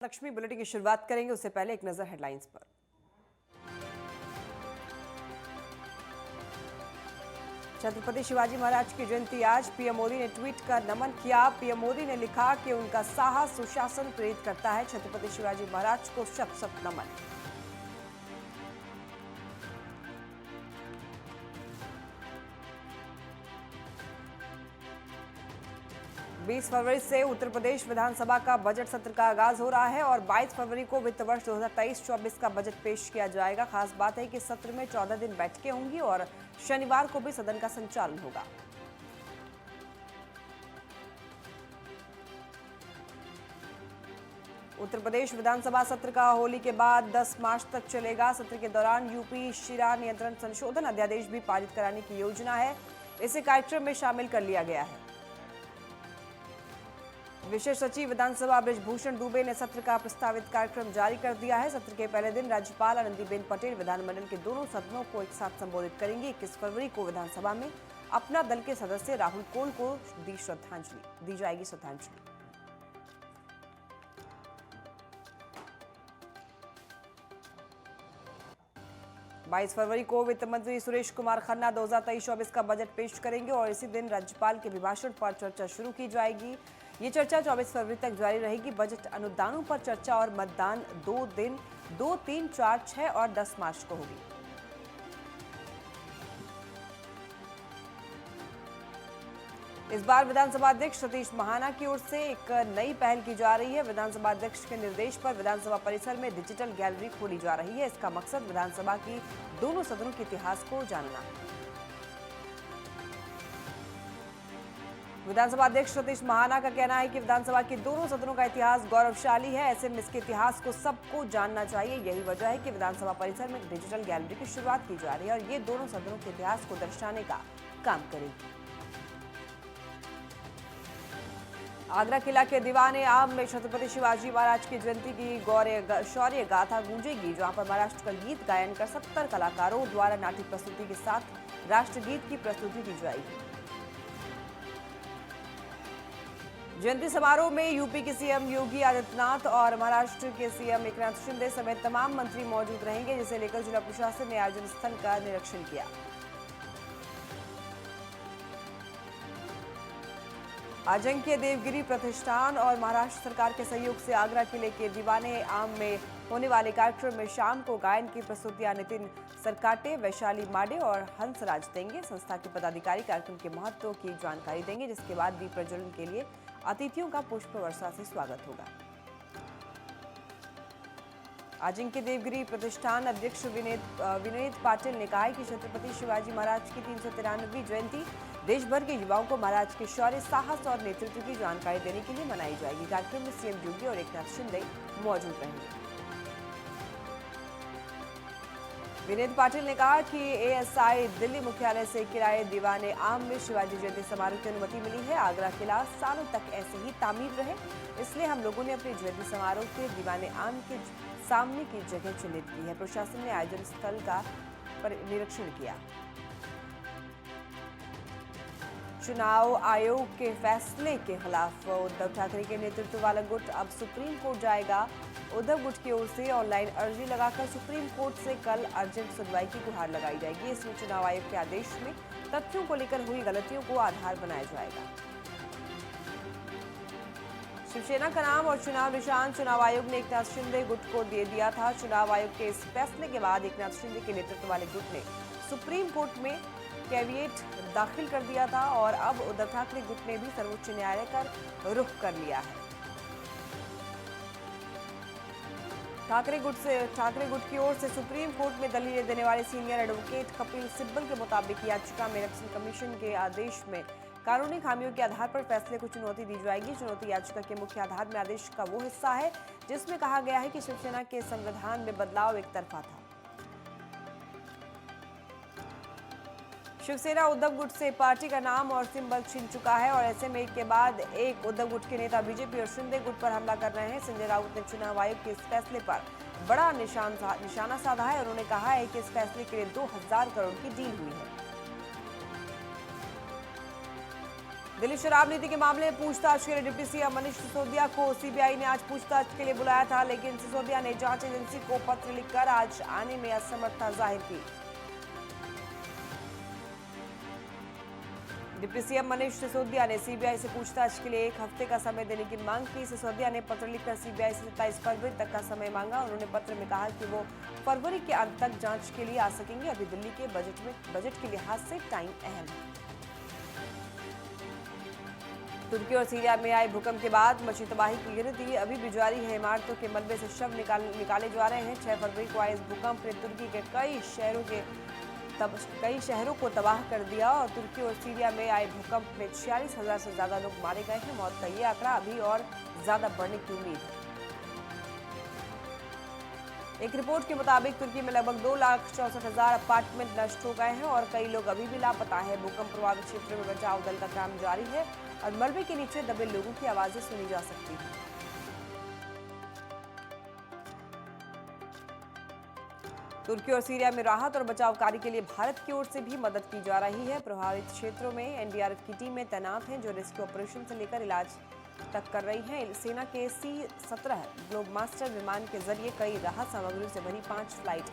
Lakshmi bulletin की शुरुआत करेंगे उससे पहले एक नजर हेडलाइंस पर। छत्रपति शिवाजी महाराज की जयंती आज, पीएम मोदी ने ट्वीट कर नमन किया। पीएम मोदी ने लिखा कि उनका साहस सुशासन प्रेरित करता है। छत्रपति शिवाजी महाराज को शत शत नमन। बीस फरवरी से उत्तर प्रदेश विधानसभा का बजट सत्र का आगाज हो रहा है और 22 फरवरी को वित्त वर्ष 2023-24 का बजट पेश किया जाएगा। खास बात है कि सत्र में 14 दिन बैठकें होंगी और शनिवार को भी सदन का संचालन होगा। उत्तर प्रदेश विधानसभा सत्र का होली के बाद 10 मार्च तक चलेगा। सत्र के दौरान यूपी शीरा नियंत्रण संशोधन अध्यादेश भी पारित कराने की योजना है। इसे कार्यक्रम में शामिल कर लिया गया है। विशेष सचिव विधानसभा बृजभूषण दुबे ने सत्र का प्रस्तावित कार्यक्रम जारी कर दिया है। सत्र के पहले दिन राज्यपाल आनंदीबेन पटेल विधानमंडल के दोनों सदनों को एक साथ संबोधित करेंगी। 21 फरवरी को विधानसभा में अपना दल के सदस्य राहुल कोल को दी जाएगी श्रद्धांजलि। बाईस फरवरी को वित्त मंत्री सुरेश कुमार खन्ना 2023-24 का बजट पेश करेंगे और इसी दिन राज्यपाल के अभिभाषण पर चर्चा शुरू की जाएगी। ये चर्चा 24 फरवरी तक जारी रहेगी। बजट अनुदानों पर चर्चा और मतदान 2 दिन 2, 3, 4, 6 और 10 मार्च को होगी। इस बार विधानसभा अध्यक्ष सतीश महाना की ओर से एक नई पहल की जा रही है। विधानसभा अध्यक्ष के निर्देश पर विधानसभा परिसर में डिजिटल गैलरी खोली जा रही है। इसका मकसद विधानसभा की दोनों सदनों के इतिहास को जानना। विधानसभा अध्यक्ष सतीश महाना का कहना है कि विधानसभा के दोनों सदनों का इतिहास गौरवशाली है। ऐसे में इसके इतिहास को सबको जानना चाहिए। यही वजह है कि विधानसभा परिसर में डिजिटल गैलरी की शुरुआत की जा रही है और ये दोनों सदनों के इतिहास को दर्शाने का काम करेगी। आगरा किला के दीवाने आम में छत्रपति शिवाजी महाराज की जयंती की शौर्य गाथा गूंजेगी, जहां पर महाराष्ट्र का गीत गायन कर 70 कलाकारों द्वारा नाट्य प्रस्तुति के साथ राष्ट्रगीत की प्रस्तुति की जाएगी। जयंती समारोह में यूपी के सीएम योगी आदित्यनाथ और महाराष्ट्र के सीएम एकनाथ शिंदे समेत तमाम मंत्री मौजूद रहेंगे, जिसे लेकर जिला प्रशासन ने आयोजन स्थल का निरीक्षण किया। अजिंक्य देवगिरी प्रतिष्ठान और महाराष्ट्र सरकार के सहयोग से आगरा किले के दीवाने आम में होने वाले कार्यक्रम में शाम को गायन की प्रस्तुतियां नितिन सरकाटे, वैशाली माडे और हंसराज देंगे। संस्था के पदाधिकारी कार्यक्रम के महत्व की जानकारी देंगे, जिसके बाद दीप प्रज्वलन के लिए अतिथियों का पुष्प वर्षा से स्वागत होगा। अजिंक्य देवगिरी प्रतिष्ठान अध्यक्ष विनीत पाटिल ने कहा है कि छत्रपति शिवाजी महाराज की 393वीं जयंती देश भर के युवाओं को महाराज के शौर्य, साहस और नेतृत्व की जानकारी देने के लिए मनाई जाएगी। कार्यक्रम में सीएम योगी और एकनाथ शिंदे मौजूद रहेंगे। विनीत पाटिल ने कहा कि एएसआई दिल्ली मुख्यालय से किराए दीवाने आम में शिवाजी जयंती समारोह की अनुमति मिली है। आगरा किला सालों तक ऐसे ही तामीर रहे, इसलिए हम लोगों ने अपने जयंती समारोह के दीवाने आम के सामने की जगह चिन्हित की है। प्रशासन ने आयोजन स्थल का निरीक्षण किया। चुनाव आयोग के फैसले के खिलाफ उद्धव ठाकरे के नेतृत्व वाला गुट अब सुप्रीम कोर्ट जाएगा। उद्धव गुट की ओर से ऑनलाइन अर्जी लगाकर सुप्रीम कोर्ट से कल अर्जेंट सुनवाई की गुहार लगाई जाएगी। इसमें चुनाव आयोग के आदेश में तथ्यों को लेकर हुई गलतियों को आधार बनाया जाएगा। शिवसेना का नाम और चुनाव निशान चुनाव आयोग ने एकनाथ शिंदे गुट को दे दिया था। चुनाव आयोग के इस फैसले के बाद एकनाथ शिंदे के नेतृत्व वाले गुट ने सुप्रीम कोर्ट में कैविएट दाखिल कर दिया था और अब उद्धव ठाकरे गुट ने भी सर्वोच्च न्यायालय का रुख कर लिया है। ठाकरे गुट की ओर से सुप्रीम कोर्ट में दलीलें देने वाले सीनियर एडवोकेट कपिल सिब्बल के मुताबिक याचिका में इलेक्शन कमीशन के आदेश में कानूनी खामियों के आधार पर फैसले को चुनौती दी जाएगी। चुनौती याचिका के मुख्य आधार में आदेश का वो हिस्सा है जिसमें कहा गया है कि शिवसेना के संविधान में बदलाव एक तरफा था। शिवसेना उद्धव गुट से पार्टी का नाम और सिंबल छीन चुका है और ऐसे में एक के बाद एक उद्धव गुट के नेता बीजेपी और शिंदे गुट पर हमला कर रहे हैं। संजय राउत ने चुनाव आयोग के इस फैसले पर बड़ा निशाना साधा है। उन्होंने कहा है कि इस फैसले के लिए 2000 करोड़ की डील हुई है। दिल्ली शराब नीति के मामले में पूछताछ के लिए डिप्टी सीएम मनीष सिसोदिया को सीबीआई ने आज पूछताछ के लिए बुलाया था, लेकिन सिसोदिया ने जांच एजेंसी को पत्र लिखकर आज आने में असमर्थता जाहिर की। डिप्टी सीएम मनीष सिसोदिया ने सीबीआई से पूछताछ के लिए 1 हफ्ते का समय देने की मांग की। सिसोदिया ने पत्र लिखकर सीबीआई से 27 फरवरी तक का समय मांगा। उन्होंने पत्र में कहा कि वो फरवरी के अंत तक जांच के लिए आ सकेंगे। अभी दिल्ली के बजट के लिहाज से टाइम अहम है। तुर्की और सीरिया में आए भूकंप के बाद मची तबाही की गिनती अभी भी जारी है। इमारतों के मलबे से शव निकाले जा रहे हैं। 6 फरवरी को आए इस भूकंप ने तुर्की के कई शहरों को तबाह कर दिया और तुर्की और सीरिया में आए भूकंप में 46,000 से ज्यादा लोग मारे गए हैं। मौत का ये आंकड़ा अभी और ज्यादा बढ़ने की उम्मीद है। एक रिपोर्ट के मुताबिक तुर्की में लगभग 2,64,000 अपार्टमेंट नष्ट हो गए हैं और कई लोग अभी भी लापता है। भूकंप प्रभावित क्षेत्रों में बचाव दल का काम जारी है और मलबे के नीचे दबे लोगों की आवाजें सुनी जा सकती हैं। तुर्की और सीरिया में राहत और बचाव कार्य के लिए भारत की ओर से भी मदद की जा रही है। प्रभावित क्षेत्रों में एनडीआरएफ की टीमें तैनात हैं, जो रेस्क्यू ऑपरेशन से लेकर इलाज तक कर रही हैं। सेना के C-17 ग्लोबमास्टर विमान के जरिए कई राहत सामग्रियों से भरी 5 फ्लाइट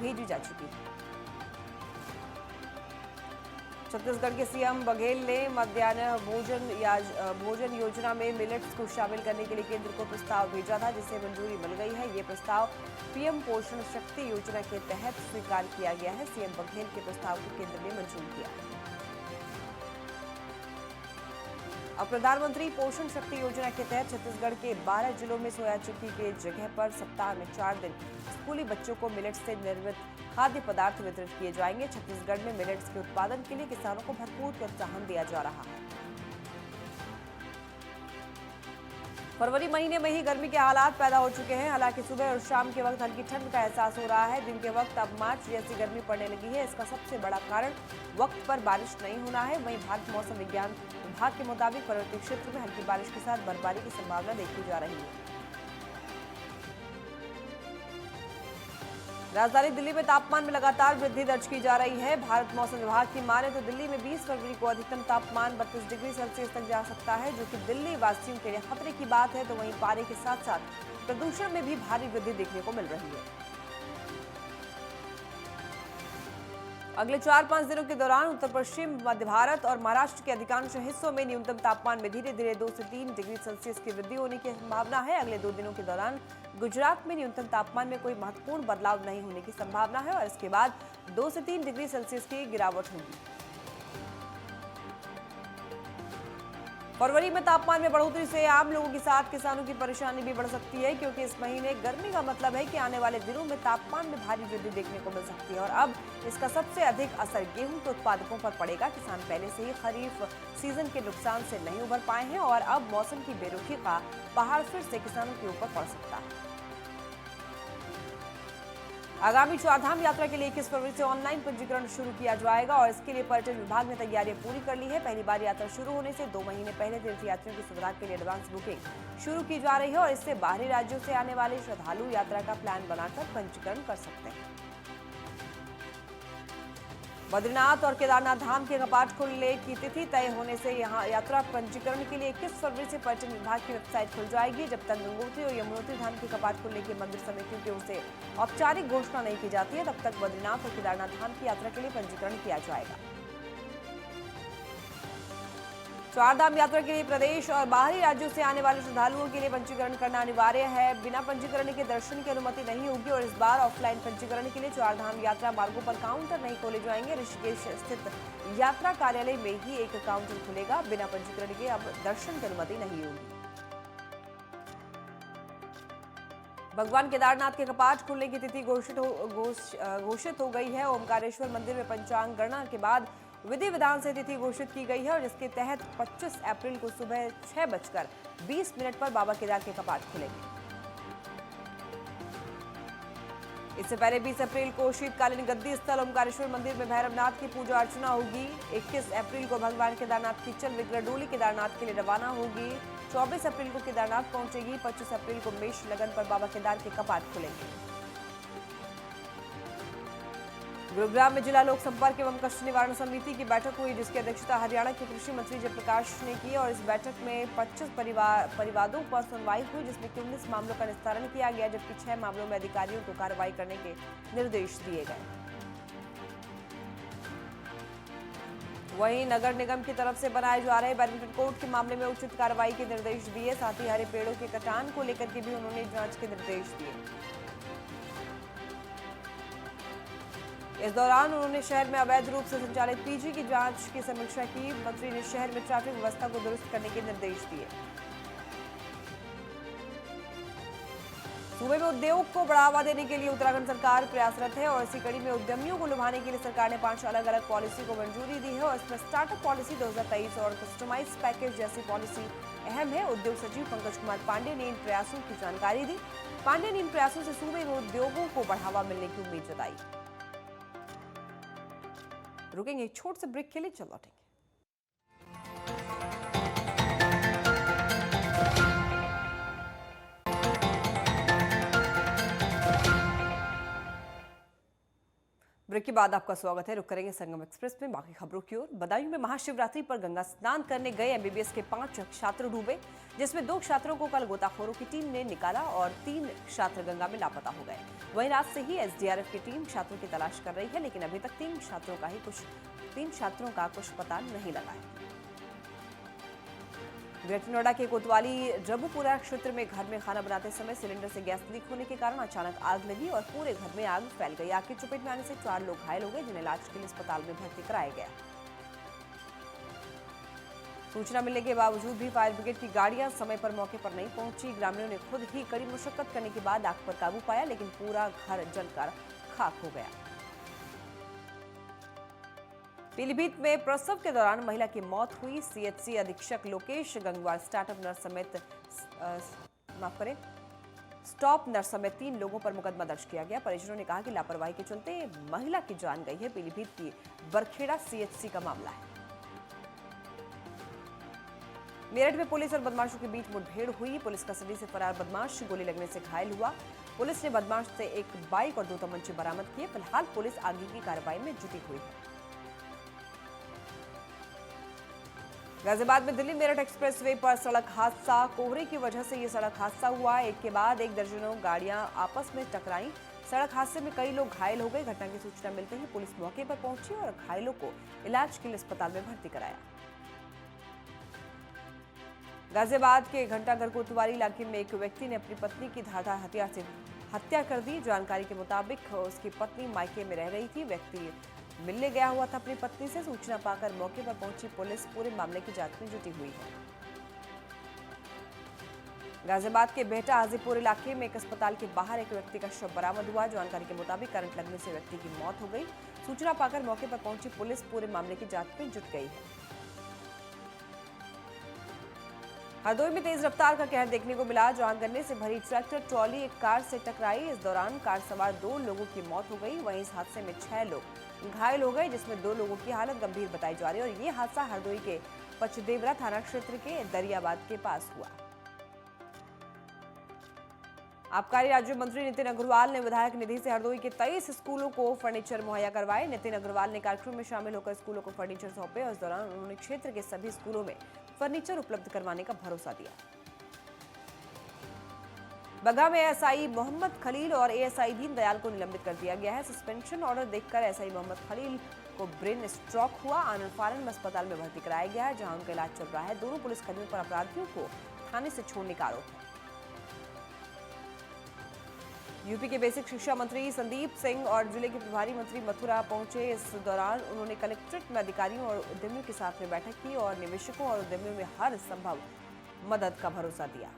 भेजी जा चुकी है। छत्तीसगढ़ के सीएम बघेल ने मध्याह्न भोजन योजना में मिलेट्स को शामिल करने के लिए केंद्र को प्रस्ताव भेजा था, जिसे मंजूरी मिल गई है। ये प्रस्ताव पीएम पोषण शक्ति योजना के तहत स्वीकार किया गया है। सीएम बघेल के प्रस्ताव को केंद्र ने मंजूर किया। अब प्रधानमंत्री पोषण शक्ति योजना के तहत छत्तीसगढ़ के 12 जिलों में सोया चिक्की के जगह पर सप्ताह में 4 दिन स्कूली बच्चों को मिलेट्स से निर्मित खाद्य पदार्थ वितरित किए जाएंगे। छत्तीसगढ़ में मिलेट्स के उत्पादन के लिए किसानों को भरपूर प्रोत्साहन दिया जा रहा है। फरवरी महीने में ही गर्मी के हालात पैदा हो चुके हैं। हालांकि सुबह और शाम के वक्त हल्की ठंड का एहसास हो रहा है। दिन के वक्त अब मार्च जैसी गर्मी पड़ने लगी है। इसका सबसे बड़ा कारण वक्त पर बारिश नहीं होना है। वहीं भारत मौसम विज्ञान विभाग के मुताबिक पर्वतीय क्षेत्र में हल्की बारिश के साथ बर्फबारी की संभावना देखी जा रही है। राजधानी दिल्ली में तापमान में लगातार वृद्धि दर्ज की जा रही है। भारत मौसम विभाग की माने तो दिल्ली में 20 फरवरी को अधिकतम तापमान 32 डिग्री सेल्सियस तक जा सकता है, जो कि दिल्ली वासियों के लिए खतरे की बात है। तो वहीं पारे के साथ साथ प्रदूषण में भी भारी वृद्धि देखने को मिल रही है। अगले 4-5 दिनों के दौरान उत्तर पश्चिम मध्य भारत और महाराष्ट्र के अधिकांश हिस्सों में न्यूनतम तापमान में धीरे धीरे 2 से 3 डिग्री सेल्सियस की वृद्धि होने की संभावना है। अगले 2 दिनों के दौरान गुजरात में न्यूनतम तापमान में कोई महत्वपूर्ण बदलाव नहीं होने की संभावना है और इसके बाद 2 से 3 डिग्री सेल्सियस की गिरावट होगी। फरवरी में तापमान में बढ़ोतरी से आम लोगों के साथ किसानों की परेशानी भी बढ़ सकती है, क्योंकि इस महीने गर्मी का मतलब है कि आने वाले दिनों में तापमान में भारी वृद्धि देखने को मिल सकती है और अब इसका सबसे अधिक असर गेहूं के उत्पादकों पर पड़ेगा। किसान पहले से ही खरीफ सीजन के नुकसान से नहीं उबर पाए हैं और अब मौसम की बेरुखी का पहाड़ फिर से किसानों के ऊपर पड़ सकता है। आगामी चारधाम यात्रा के लिए 21 फरवरी से ऑनलाइन पंजीकरण शुरू किया जाएगा और इसके लिए पर्यटन विभाग ने तैयारियां पूरी कर ली है। पहली बार यात्रा शुरू होने से 2 महीने पहले तीर्थयात्रियों की सुविधा के लिए एडवांस बुकिंग शुरू की जा रही है और इससे बाहरी राज्यों से आने वाले श्रद्धालु यात्रा का प्लान बनाकर पंजीकरण कर सकते हैं। बद्रीनाथ और केदारनाथ धाम के कपाट खुलने की तिथि तय होने से यहां यात्रा पंजीकरण के लिए 21 फरवरी से पर्यटन विभाग की वेबसाइट खुल जाएगी। जब तक गंगोत्री और यमुनोत्री धाम के कपाट खुलने की मंदिर समितियों की ओर से औपचारिक घोषणा नहीं की जाती है, तब तक बद्रीनाथ और केदारनाथ धाम की यात्रा के लिए पंजीकरण किया जाएगा। चारधाम यात्रा के लिए प्रदेश और बाहरी राज्यों से आने वाले श्रद्धालुओं के लिए पंजीकरण करना अनिवार्य है। बिना पंजीकरण के दर्शन की अनुमति नहीं होगी और इस बार ऑफलाइन पंजीकरण के लिए चारधाम यात्रा मार्गों पर काउंटर नहीं खोले जाएंगे। ऋषिकेश स्थित यात्रा कार्यालय में ही एक काउंटर खुलेगा। बिना पंजीकरण के अब दर्शन की अनुमति नहीं होगी। भगवान केदारनाथ के कपाट खुलने की तिथि घोषित हो गई है। ओमकारेश्वर मंदिर में पंचांग गणना के बाद विधि विधान से तिथि घोषित की गई है और जिसके तहत 25 अप्रैल को सुबह 6:20 पर बाबा केदार के कपाट खुलेंगे। इससे पहले 20 अप्रैल को शीतकालीन गद्दी स्थल ओमकारेश्वर मंदिर में भैरवनाथ की पूजा अर्चना होगी। 21 अप्रैल को भगवान केदारनाथ की चल विग्रह डोली केदारनाथ के लिए रवाना होगी। 24 अप्रैल को केदारनाथ पहुंचेगी। 25 अप्रैल को मेष लगन पर बाबा केदार के कपाट खुलेंगे। गुरुग्राम में जिला लोक संपर्क एवं कष्ट निवारण समिति की बैठक हुई, जिसकी अध्यक्षता हरियाणा के कृषि मंत्री जयप्रकाश ने की और इस बैठक में 25 परिवादों पर सुनवाई हुई, जिसमें 19 मामलों का निस्तारण किया गया, जबकि 6 मामलों में अधिकारियों को कार्रवाई करने के निर्देश दिए गए। वहीं नगर निगम की तरफ से बनाए जा रहे बैडमिंटन कोर्ट के मामले में उचित कार्रवाई के निर्देश दिए, साथ ही हरे पेड़ों के कटान को लेकर के भी उन्होंने जांच के निर्देश दिए। इस दौरान उन्होंने शहर में अवैध रूप से संचालित पीजी की जांच की समीक्षा की। मंत्री ने शहर में ट्रैफिक व्यवस्था को दुरुस्त करने के निर्देश दिए। सूबे में उद्योग को बढ़ावा देने के लिए उत्तराखंड सरकार प्रयासरत है और इसी कड़ी में उद्यमियों को लुभाने के लिए सरकार ने 5 अलग अलग पॉलिसी को मंजूरी दी है और इसमें स्टार्टअप पॉलिसी 2023 और कस्टमाइज पैकेज जैसी पॉलिसी अहम है। उद्योग सचिव पंकज कुमार पांडे ने इन प्रयासों की जानकारी दी। पांडे ने इन प्रयासों से सूबे में उद्योगों को बढ़ावा मिलने की उम्मीद जताई। रुकेंगे एक छोटे से ब्रेक के लिए, चल लौटेंगे। ब्रेक के बाद आपका स्वागत है। रुक करेंगे संगम एक्सप्रेस में बाकी खबरों की ओर। बदायूं में महाशिवरात्रि पर गंगा स्नान करने गए एमबीबीएस के 5 छात्र डूबे, जिसमें 2 छात्रों को कल गोताखोरों की टीम ने निकाला और 3 छात्र गंगा में लापता हो गए। वहीं रात से ही एसडीआरएफ की टीम छात्रों की तलाश कर रही है, लेकिन अभी तक 3 छात्रों का कुछ पता नहीं लगा है। ग्रेटर नोएडा के कोतवाली रबुपुरा क्षेत्र में घर में खाना बनाते समय सिलेंडर से गैस लीक होने के कारण अचानक आग लगी और पूरे घर में आग फैल गई। आग की चपेट में आने से 4 लोग घायल हो गए, जिन्हें इलाज के लिए अस्पताल में भर्ती कराया गया। सूचना मिलने के बावजूद भी फायर ब्रिगेड की गाड़ियां समय पर मौके पर नहीं पहुंची। ग्रामीणों ने खुद ही कड़ी मशक्कत करने के बाद आग पर काबू पाया, लेकिन पूरा घर जलकर खाक हो गया। पीलीभीत में प्रसव के दौरान महिला की मौत हुई। सीएचसी अधीक्षक लोकेश गंगवार स्टार्टअप नर्स समेत स्टॉप नर्स समेत 3 लोगों पर मुकदमा दर्ज किया गया। परिजनों ने कहा कि लापरवाही के चलते महिला की जान गई है। पीलीभीत की बरखेड़ा सीएचसी का मामला है। मेरठ में पुलिस और बदमाशों के बीच मुठभेड़ हुई। पुलिस कस्टडी से फरार बदमाश गोली लगने से घायल हुआ। पुलिस ने बदमाश से एक बाइक और 2 तमंचे बरामद किए। फिलहाल पुलिस आगे की कार्रवाई में जुटी हुई है। गाजियाबाद में दिल्ली मेरठ एक्सप्रेसवे पर सड़क हादसा। कोहरे की वजह से ये सड़क हादसा हुआ। एक के बाद एक दर्जनों गाड़ियां आपस में टकराईं। सड़क हादसे में कई लोग घायल हो गए। घटना की सूचना मिलते ही पुलिस मौके पर पहुंची और घायलों को इलाज के लिए अस्पताल में भर्ती कराया। गाजियाबाद के घंटाघर कोतवाली इलाके में एक व्यक्ति ने अपनी पत्नी की धारदार हथियार से हत्या कर दी। जानकारी के मुताबिक उसकी पत्नी मायके में रह रही थी। व्यक्ति मिलने गया हुआ था अपनी पत्नी से। सूचना पाकर मौके पर पहुंची पुलिस पूरे मामले की जांच में जुटी हुई है। गाजियाबाद के बेहटा हाजीपुर इलाके में एक अस्पताल के बाहर एक व्यक्ति का शव बरामद हुआ। जानकारी के मुताबिक करंट लगने से व्यक्ति की मौत हो गई। सूचना पाकर मौके पर पहुंची पुलिस पूरे मामले की जांच में जुट गई है। हरदोई में तेज रफ्तार का कहर देखने को मिला, जहां गन्ने से भरी ट्रैक्टर ट्रॉली एक कार से टकराई। इस दौरान कार सवार 2 लोगों की मौत हो गई। वहीं इस हादसे में 6 लोग घायल हो गए, जिसमें 2 लोगों की हालत गंभीर बताई जा रही है और ये हादसा हरदोई के पचदेवरा थाना क्षेत्र के दरियाबाद के पास हुआ। आबकारी राज्य मंत्री नितिन अग्रवाल ने विधायक निधि से हरदोई के 23 स्कूलों को फर्नीचर मुहैया करवाए। नितिन अग्रवाल ने कार्यक्रम में शामिल होकर स्कूलों को फर्नीचर सौंपे और इस दौरान उन्होंने क्षेत्र के सभी स्कूलों में फर्नीचर उपलब्ध करवाने का भरोसा दिया। बगहा में एएसआई मोहम्मद खलील और एएसआई दीनदयाल को निलंबित कर दिया गया है। सस्पेंशन ऑर्डर देखकर एएसआई मोहम्मद खलील को ब्रेन स्ट्रोक हुआ। आनंद फानन में अस्पताल में भर्ती कराया गया है, जहां उनका इलाज चल रहा है। दोनों पुलिसकर्मियों पर अपराधियों को थाने से छोड़ने का आरोप है। यूपी के बेसिक शिक्षा मंत्री संदीप सिंह और जिले के प्रभारी मंत्री मथुरा पहुंचे। इस दौरान उन्होंने कलेक्ट्रेट में अधिकारियों और उद्यमियों के साथ में बैठक की और निवेशकों और उद्यमियों में हर संभव मदद का भरोसा दिया।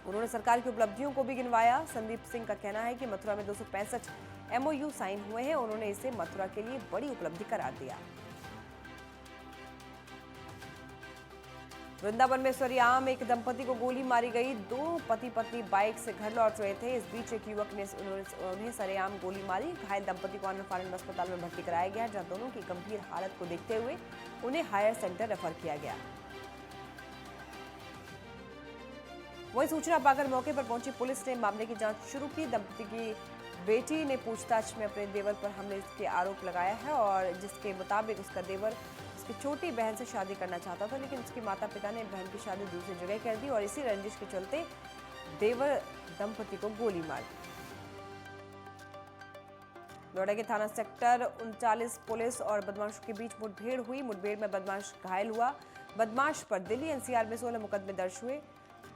उन्होंने सरकार की उपलब्धियों को भी गिनवाया। संदीप सिंह का कहना है कि मथुरा में 265 एमओयू साइन हुए हैं। उन्होंने इसे मथुरा के लिए बड़ी उपलब्धि करार दिया। वृंदावन में सरियाम एक दंपति को गोली मारी गई। 2 पति पत्नी बाइक से घर लौट रहे थे। इस बीच एक युवक ने उन्हें सरेआम गोली मारी। घायल दंपति को आनंद फानन अस्पताल में भर्ती कराया गया, जहां दोनों की गंभीर हालत को देखते हुए उन्हें हायर सेंटर रेफर किया गया। वही सूचना पाकर मौके पर पहुंची पुलिस ने मामले की जांच शुरू की। दंपति की बेटी ने पूछताछ में अपने देवर पर हमले के आरोप लगाया है और जिसके मुताबिक उसका देवर उसकी छोटी बहन से शादी करना चाहता था, लेकिन उसके माता पिता ने बहन की शादी दूसरी जगह कर दी और इसी रंजिश के चलते देवर दंपति को गोली मार दी। नोएडा के थाना सेक्टर 39 पुलिस और बदमाशों के बीच मुठभेड़ हुई। मुठभेड़ में बदमाश घायल हुआ। बदमाश पर दिल्ली एनसीआर में 16 मुकदमे दर्ज हुए।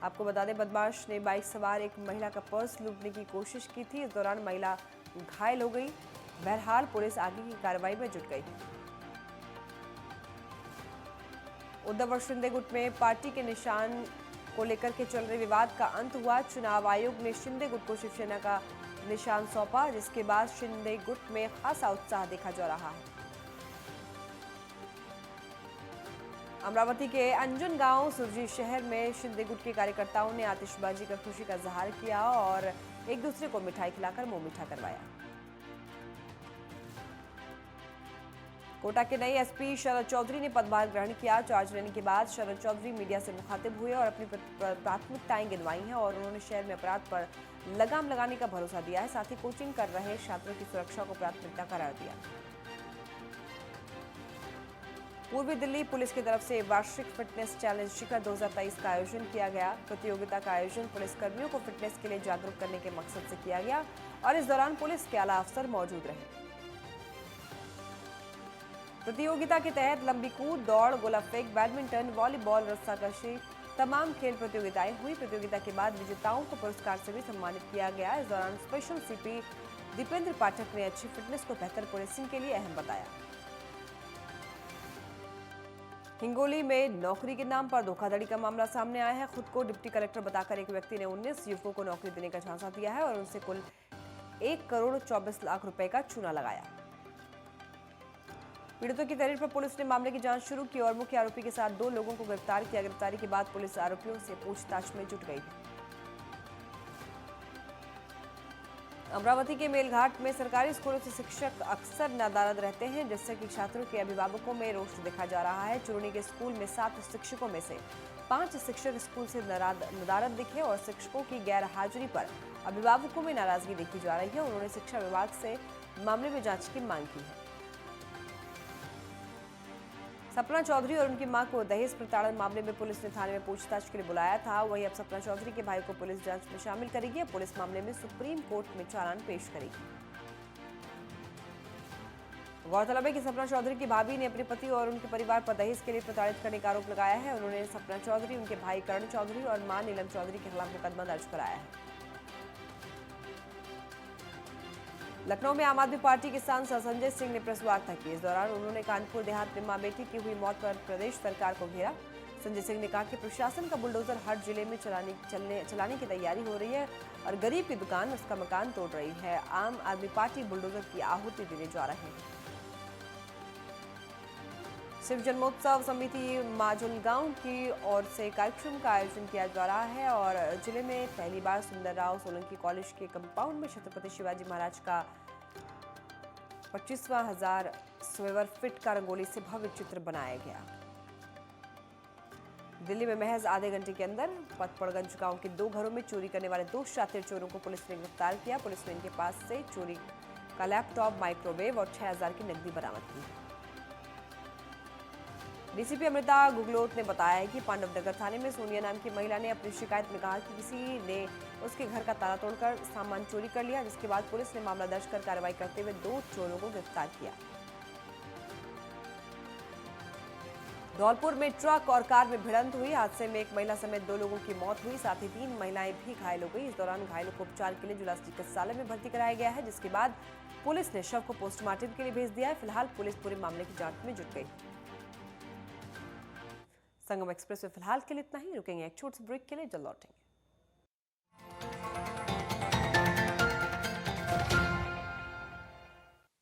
आपको बता दें, बदमाश ने बाइक सवार एक महिला का पर्स लूटने की कोशिश की थी। इस दौरान महिला घायल हो गई। बहरहाल पुलिस आगे की कार्रवाई में जुट गई। उद्धव और शिंदे गुट में पार्टी के निशान को लेकर के चल रहे विवाद का अंत हुआ। चुनाव आयोग ने शिंदे गुट को शिवसेना का निशान सौंपा, जिसके बाद शिंदे गुट में खासा उत्साह देखा जा रहा है। अमरावती के अंजुन गांव सुरजी शहर में शिंदे गुट के कार्यकर्ताओं ने आतिशबाजी कर खुशी का इजहार किया और एक दूसरे को मिठाई खिलाकर मुंह मीठा करवाया। कोटा के नए एसपी शरद चौधरी ने पदभार ग्रहण किया। चार्ज लेने के बाद शरद चौधरी मीडिया से मुखातिब हुए और अपनी प्राथमिकताएं गिनवाई हैं और उन्होंने शहर में अपराध पर लगाम लगाने का भरोसा दिया है। साथ ही कोचिंग कर रहे छात्रों की सुरक्षा को प्राथमिकता करार दिया। पूर्वी दिल्ली पुलिस की तरफ से वार्षिक फिटनेस चैलेंज शिखर 2023 का आयोजन किया गया। प्रतियोगिता का आयोजन पुलिसकर्मियों को फिटनेस के लिए जागरूक करने के मकसद से किया गया और इस दौरान पुलिस के आला अफसर मौजूद रहे। प्रतियोगिता के तहत लंबी कूद, दौड़, गोला फेंक, बैडमिंटन, वॉलीबॉल, रस्साकशी तमाम खेल प्रतियोगिताएं हुई। प्रतियोगिता के बाद विजेताओं को पुरस्कार से भी सम्मानित किया गया। इस दौरान स्पेशल सीपी दीपेंद्र पाठक ने अच्छी फिटनेस को बेहतर पुलिसिंग के लिए अहम बताया। हिंगोली में नौकरी के नाम पर धोखाधड़ी का मामला सामने आया है। खुद को डिप्टी कलेक्टर बताकर एक व्यक्ति ने 19 युवकों को नौकरी देने का झांसा दिया है और उनसे कुल 1 करोड़ 24 लाख रुपए का चूना लगाया। पीड़ितों की तहरीर पर पुलिस ने मामले की जांच शुरू की और मुख्य आरोपी के साथ 2 लोगों को गिरफ्तार किया। गिरफ्तारी के बाद पुलिस आरोपियों से पूछताछ में जुट गई है। अमरावती के मेलघाट में सरकारी स्कूलों से शिक्षक अक्सर नादारद रहते हैं, जिससे कि छात्रों के अभिभावकों में रोष देखा जा रहा है। चुरनी के स्कूल में 7 शिक्षकों में से 5 शिक्षक स्कूल से नदारद दिखे और शिक्षकों की गैर हाजिरी पर अभिभावकों में नाराजगी देखी जा रही है। उन्होंने शिक्षा विभाग से मामले में जांच की मांग की है। सपना चौधरी और उनकी मां को दहेज प्रताड़न मामले में पुलिस ने थाने में पूछताछ के लिए बुलाया था। वहीं अब सपना चौधरी के भाई को पुलिस जांच में शामिल करेगी। पुलिस मामले में सुप्रीम कोर्ट में चालान पेश करेगी। गौरतलब है कि सपना चौधरी की भाभी ने अपने पति और उनके परिवार पर दहेज के लिए प्रताड़ित करने का आरोप लगाया है। उन्होंने सपना चौधरी, उनके भाई करण चौधरी और मां नीलम चौधरी के खिलाफ मुकदमा दर्ज कराया है। लखनऊ में आम आदमी पार्टी के सांसद संजय सिंह ने प्रेस वार्ता की। इस दौरान उन्होंने कानपुर देहात में मां बेटी की हुई मौत पर प्रदेश सरकार को घेरा। संजय सिंह ने कहा कि प्रशासन का बुलडोजर हर जिले में चलाने की तैयारी हो रही है और गरीब की दुकान उसका मकान तोड़ रही है। आम आदमी पार्टी बुलडोजर की आहुति देने जा रहे हैं। शिव जन्मोत्सव समिति माजुलगांव की ओर से कार्यक्रम का आयोजन किया जा रहा है और जिले में पहली बार सुंदरराव सोलंकी कॉलेज के कंपाउंड में छत्रपति शिवाजी महाराज का 25,000 स्क्वायर फीट का रंगोली से भव्य चित्र बनाया गया। दिल्ली में महज आधे घंटे के अंदर पतपड़गंज गांव के 2 घरों में चोरी करने वाले 2 शातिर चोरों को पुलिस ने गिरफ्तार किया। पुलिस ने इनके पास से चोरी का लैपटॉप, माइक्रोवेव और 6,000 की नकदी बरामद की। डीसीपी अमृता गुगलोत ने बताया है कि पांडवनगर थाने में सोनिया नाम की महिला ने अपनी शिकायत में कहा कि किसी ने उसके घर का ताला तोड़कर सामान चोरी कर लिया, जिसके बाद पुलिस ने मामला दर्ज कर कार्रवाई करते हुए 2 चोरों को गिरफ्तार किया। धौलपुर में ट्रक और कार में भिड़ंत हुई। हादसे में एक महिला समेत 2 लोगों की मौत हुई, साथ ही 3 महिलाएं भी घायल हो गई। इस दौरान घायलों को उपचार के लिए जिला चिकित्सालय में भर्ती कराया गया है, जिसके बाद पुलिस ने शव को पोस्टमार्टम के लिए भेज दिया है। फिलहाल पुलिस पूरे मामले की जांच में जुट गई। संगम एक्सप्रेस में फिलहाल के लिए इतना ही। रुकेंगे एक छोटे से ब्रेक के लिए, जल्द लौटेंगे।